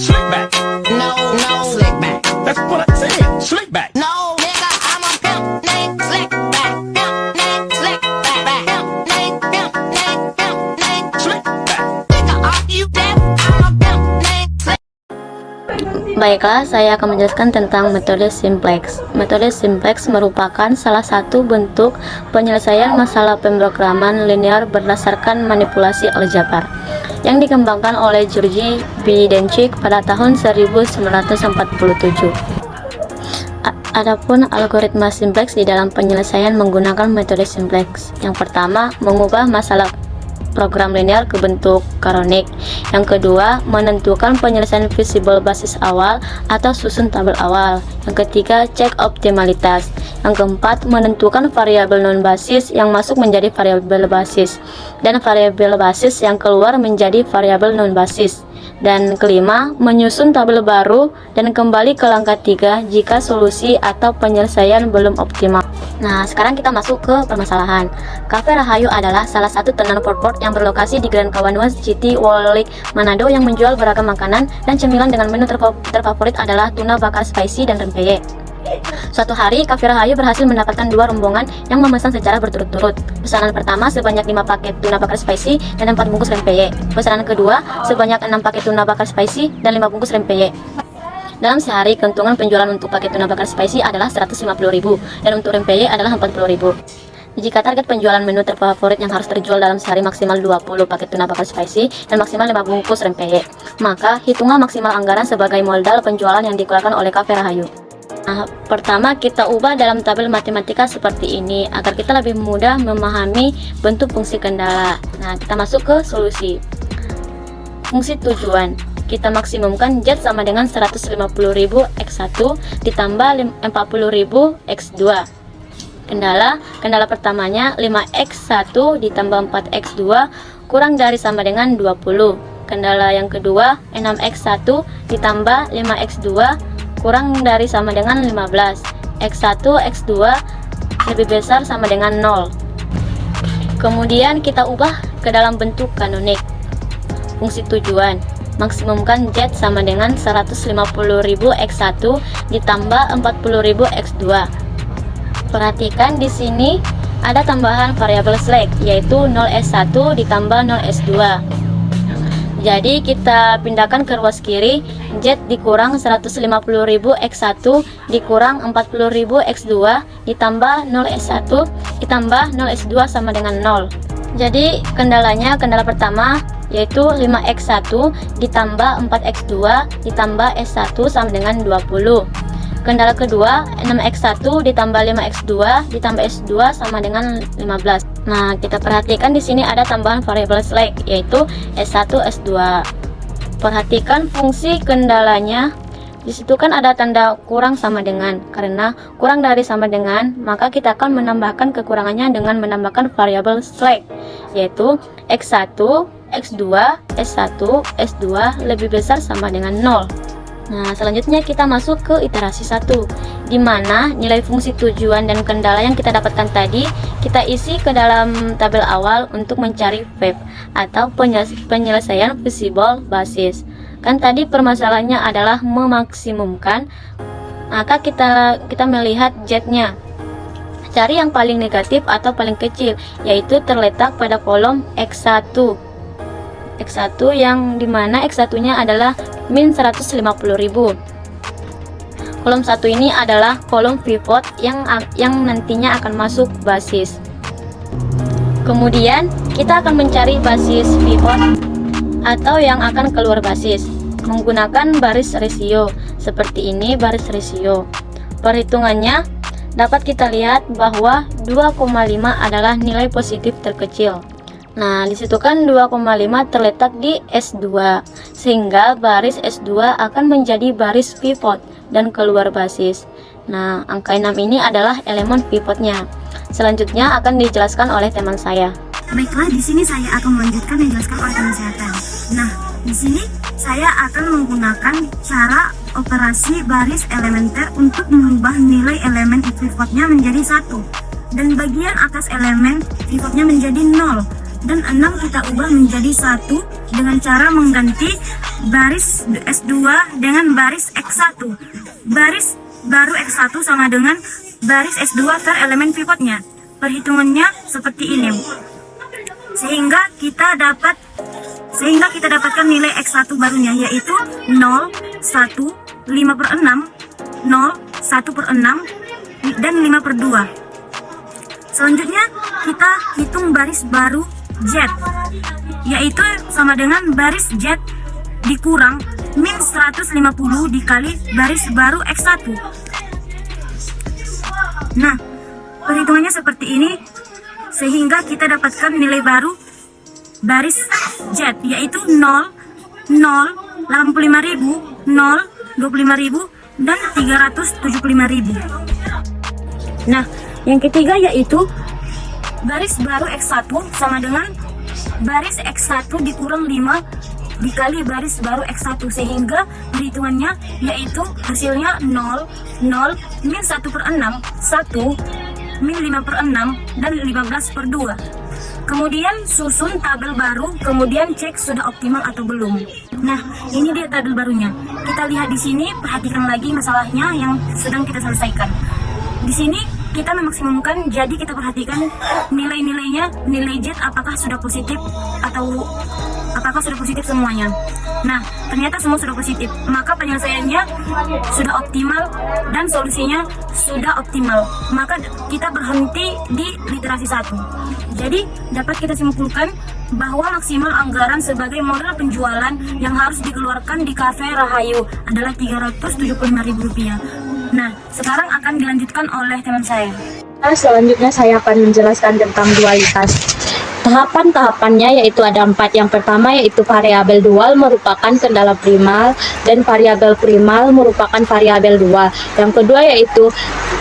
Slick back. No, slick back. That's what I said. Slick back. No, nigga, I'm a pimp named Slick back. Pimp named Slick back. Pimp named Slick back. Nigga, are you deaf? I'm a pimp named Slick. Baiklah, saya akan menjelaskan tentang metode simplex. Metode simplex merupakan salah satu bentuk penyelesaian masalah pemrograman linear berdasarkan manipulasi aljabar yang dikembangkan oleh Georgi Bidenchik pada tahun 1947. Adapun algoritma simplex di dalam penyelesaian menggunakan metode simplex. Yang pertama, mengubah masalah program linear ke bentuk kanonik. Yang kedua, menentukan penyelesaian visible basis awal atau susun tabel awal. Yang ketiga, cek optimalitas. Yang keempat, menentukan variabel non basis yang masuk menjadi variabel basis dan variabel basis yang keluar menjadi variabel non basis. Dan kelima, menyusun tabel baru dan kembali ke langkah 3 jika solusi atau penyelesaian belum optimal. Nah, sekarang kita masuk ke permasalahan. Cafe Rahayu adalah salah satu tenan foodcourt yang berlokasi di Grand Kawanwas City Walik, Manado yang menjual beragam makanan dan cemilan dengan menu terfavorit adalah tuna bakar spicy dan rempeyek. Suatu hari, Cafe Rahayu berhasil mendapatkan 2 rombongan yang memesan secara berturut-turut. Pesanan pertama sebanyak 5 paket tuna bakar spicy dan 4 bungkus rempeyek. Pesanan kedua sebanyak 6 paket tuna bakar spicy dan 5 bungkus rempeyek. Dalam sehari, keuntungan penjualan untuk paket tuna bakar spicy adalah 150.000 dan untuk rempeyek adalah 40.000. Jika target penjualan menu terfavorit yang harus terjual dalam sehari maksimal 20 paket tuna bakar spicy dan maksimal 5 bungkus rempeyek, maka hitunglah maksimal anggaran sebagai modal penjualan yang dikeluarkan oleh Cafe Rahayu. Nah, pertama kita ubah dalam tabel matematika seperti ini agar kita lebih mudah memahami bentuk fungsi kendala. Nah, kita masuk ke solusi. Fungsi tujuan, kita maksimumkan Z sama dengan 150.000 X1 ditambah 40.000 X2. Kendala pertamanya 5X1 ditambah 4X2 kurang dari sama dengan 20. Kendala yang kedua 6X1 ditambah 5X2 kurang dari sama dengan 15. X1, X2 lebih besar sama dengan 0. Kemudian kita ubah ke dalam bentuk kanonik. Fungsi tujuan, maksimumkan Z sama dengan 150.000 X1 ditambah 40.000 X2. Perhatikan di sini ada tambahan variabel slack yaitu 0S1 ditambah 0S2. Jadi kita pindahkan ke ruas kiri, Z dikurang 150.000 X1 dikurang 40.000 X2 ditambah 0S1 ditambah 0S2 sama dengan 0. Jadi kendala pertama yaitu 5X1 ditambah 4X2 ditambah S1 sama dengan 20. Kendala kedua 6X1 ditambah 5X2 ditambah S2 sama dengan 15. Nah, kita perhatikan di sini ada tambahan variabel slack yaitu S1 S2. Perhatikan fungsi kendalanya. Di situ kan ada tanda kurang sama dengan. Karena kurang dari sama dengan, maka kita akan menambahkan kekurangannya dengan menambahkan variabel slack yaitu X1, X2, S1, S2 lebih besar sama dengan 0. Nah, selanjutnya kita masuk ke iterasi 1, di mana nilai fungsi tujuan dan kendala yang kita dapatkan tadi kita isi ke dalam tabel awal untuk mencari VAB atau penyelesaian visible basis. Kan tadi permasalahannya adalah memaksimumkan, maka kita melihat Z-nya. Cari yang paling negatif atau paling kecil, yaitu terletak pada kolom X1. X1 yang dimana X1-nya adalah min 150.000. Kolom 1 ini adalah kolom pivot yang nantinya akan masuk basis. Kemudian kita akan mencari basis pivot atau yang akan keluar basis menggunakan baris rasio. Seperti ini baris rasio. Perhitungannya dapat kita lihat bahwa 2,5 adalah nilai positif terkecil. Nah, disitu kan 2,5 terletak di S2, sehingga baris S2 akan menjadi baris pivot dan keluar basis. Nah, angka 6 ini adalah elemen pivotnya. Selanjutnya akan dijelaskan oleh teman saya. Baiklah, di sini saya akan melanjutkan yang dijelaskan oleh teman saya tadi. Nah, di sini saya akan menggunakan cara operasi baris elementer untuk mengubah nilai elemen pivotnya menjadi 1 dan bagian atas elemen pivotnya menjadi 0. Dan 6 kita ubah menjadi 1 dengan cara mengganti baris S2 dengan baris X1. Baris baru X1 sama dengan baris S2 per elemen pivotnya. Perhitungannya seperti ini. Sehingga kita dapatkan nilai X1 barunya, yaitu 0, 1, 5 per 6, 0, 1 per 6, dan 5 per 2. Selanjutnya kita hitung baris baru Z, yaitu sama dengan baris Z dikurang min 150 dikali baris baru X1. Nah, perhitungannya seperti ini, sehingga kita dapatkan nilai baru baris Z, yaitu 0, 0, 85.000, 0, 25.000, dan 375.000. Nah, yang ketiga yaitu baris baru X1 sama dengan baris X1 dikurang 5 dikali baris baru X1, sehingga perhitungannya yaitu hasilnya 0, 0, min 1 per 6, 1, min 5 per 6, dan 15 per 2. Kemudian susun tabel baru, kemudian cek sudah optimal atau belum. Nah, ini dia tabel barunya. Kita lihat di sini, perhatikan lagi masalahnya yang sedang kita selesaikan. Di sini kita memaksimumkan, jadi kita perhatikan nilai-nilainya, nilai Z apakah sudah positif atau apakah sudah positif semuanya. Nah, ternyata semua sudah positif, maka penyelesaiannya sudah optimal dan solusinya sudah optimal. Maka kita berhenti di literasi 1. Jadi dapat kita simpulkan bahwa maksimal anggaran sebagai modal penjualan yang harus dikeluarkan di Cafe Rahayu adalah Rp375.000. Nah, sekarang akan dilanjutkan oleh teman saya. Selanjutnya saya akan menjelaskan tentang dualitas. Tahapan-tahapannya yaitu ada 4. Yang pertama yaitu variabel dual merupakan kendala primal dan variabel primal merupakan variabel dual. Yang kedua yaitu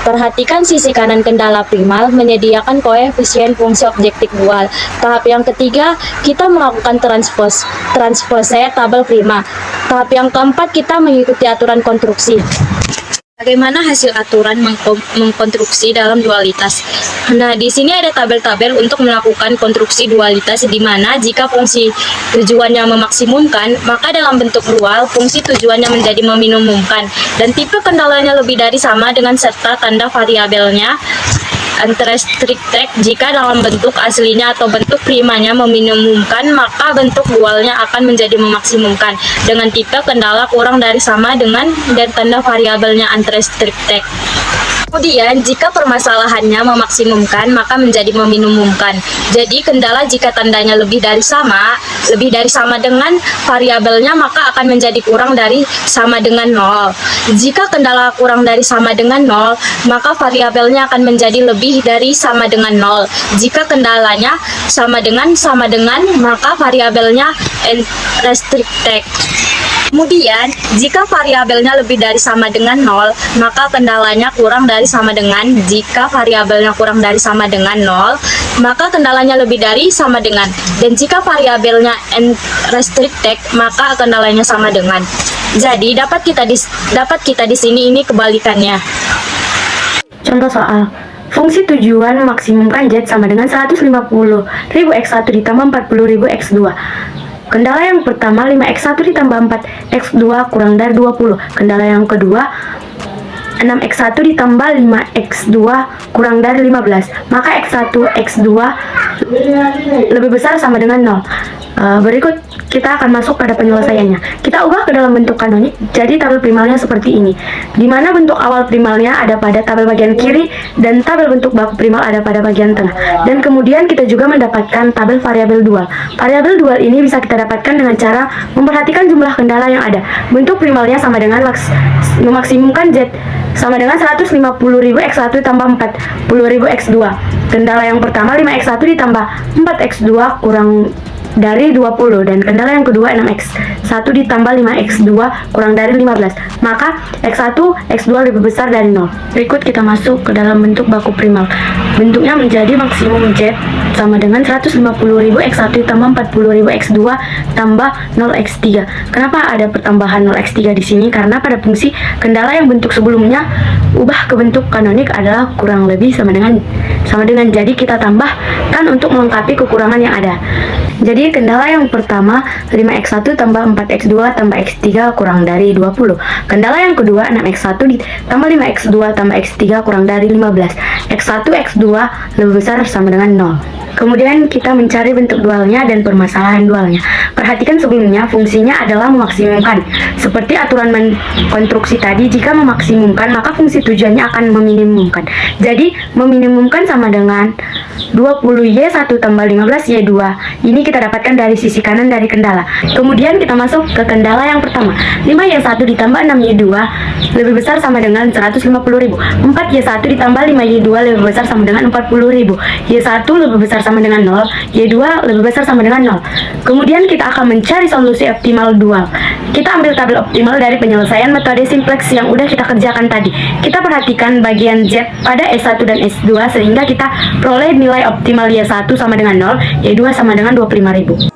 perhatikan sisi kanan kendala primal menyediakan koefisien fungsi objektif dual. Tahap yang ketiga kita melakukan transpose tabel prima. Tahap yang keempat kita mengikuti aturan konstruksi. Bagaimana hasil aturan mengkonstruksi dalam dualitas? Nah, di sini ada tabel-tabel untuk melakukan konstruksi dualitas, di mana jika fungsi tujuannya memaksimumkan, maka dalam bentuk dual, fungsi tujuannya menjadi meminimumkan, dan tipe kendalanya lebih dari sama dengan serta tanda variabelnya unrestricted. Jika dalam bentuk aslinya atau bentuk primanya meminimumkan, maka bentuk dualnya akan menjadi memaksimumkan dengan tipe kendala kurang dari sama dengan dan tanda variabelnya unrestricted. Kemudian, jika permasalahannya memaksimumkan, maka menjadi meminimumkan. Jadi, kendala jika tandanya lebih dari sama dengan variabelnya, maka akan menjadi kurang dari sama dengan 0. Jika kendala kurang dari sama dengan 0, maka variabelnya akan menjadi lebih dari sama dengan 0. Jika kendalanya sama dengan, maka variabelnya restricted. Kemudian, jika variabelnya lebih dari sama dengan 0, maka kendalanya kurang dari sama dengan. Jika variabelnya kurang dari sama dengan 0, maka kendalanya lebih dari sama dengan. Dan jika variabelnya restricted, maka kendalanya sama dengan. Jadi, dapat kita di sini ini kebalikannya. Contoh soal. Fungsi tujuan memaksimumkan Z sama dengan 150.000 X1 ditambah 40.000 X2. Kendala yang pertama 5X1 ditambah 4X2 kurang dari 20. Kendala yang kedua 6X1 ditambah 5X2 kurang dari 15. Maka X1, X2 lebih besar sama dengan 0. Berikut kita akan masuk pada penyelesaiannya. Kita ubah ke dalam bentuk kanonik, jadi tabel primalnya seperti ini, di mana bentuk awal primalnya ada pada tabel bagian kiri dan tabel bentuk baku primal ada pada bagian tengah. Dan kemudian kita juga mendapatkan tabel variabel dual. Variabel dual ini bisa kita dapatkan dengan cara memperhatikan jumlah kendala yang ada. Bentuk primalnya sama dengan memaksimumkan Z sama dengan 150.000 X1 tambah 40.000 X2. Kendala yang pertama 5X1 ditambah 4X2 kurang dari 20, dan kendala yang kedua 6X1 ditambah 5X2 kurang dari 15. Maka X1, X2 lebih besar dari 0. Berikut kita masuk ke dalam bentuk baku primal. Bentuknya menjadi maksimum Z sama dengan 150.000 X1 tambah 40.000 X2 tambah 0X3. Kenapa ada pertambahan 0X3 di sini? Karena pada fungsi kendala yang bentuk sebelumnya ubah ke bentuk kanonik adalah kurang lebih sama dengan. Jadi kita tambahkan untuk melengkapi kekurangan yang ada. Jadi kendala yang pertama 5x1 tambah 4x2 tambah x3 kurang dari 20. Kendala yang kedua 6x1 ditambah 5x2 tambah x3 kurang dari 15. x1 x2 lebih besar sama dengan 0. Kemudian kita mencari bentuk dualnya dan permasalahan dualnya. Perhatikan sebelumnya fungsinya adalah memaksimumkan. Seperti aturan konstruksi tadi, jika memaksimumkan maka fungsi tujuannya akan meminimumkan. Jadi meminimumkan sama dengan 20y1 tambah 15y2. Ini kita dapatkan dari sisi kanan dari kendala. Kemudian kita masuk ke kendala yang pertama. 5y1 ditambah 6y2 lebih besar sama dengan 150.000. 4y1 ditambah 5y2 lebih besar sama dengan 40.000. y1 lebih besar sama dengan 0, y2 lebih besar sama dengan 0. Kemudian kita akan mencari solusi optimal dual. Kita ambil tabel optimal dari penyelesaian metode simplex yang udah kita kerjakan tadi. Kita perhatikan bagian Z pada S1 dan S2 sehingga kita peroleh nilai optimal Y1 sama dengan 0, Y2 sama dengan 25.000.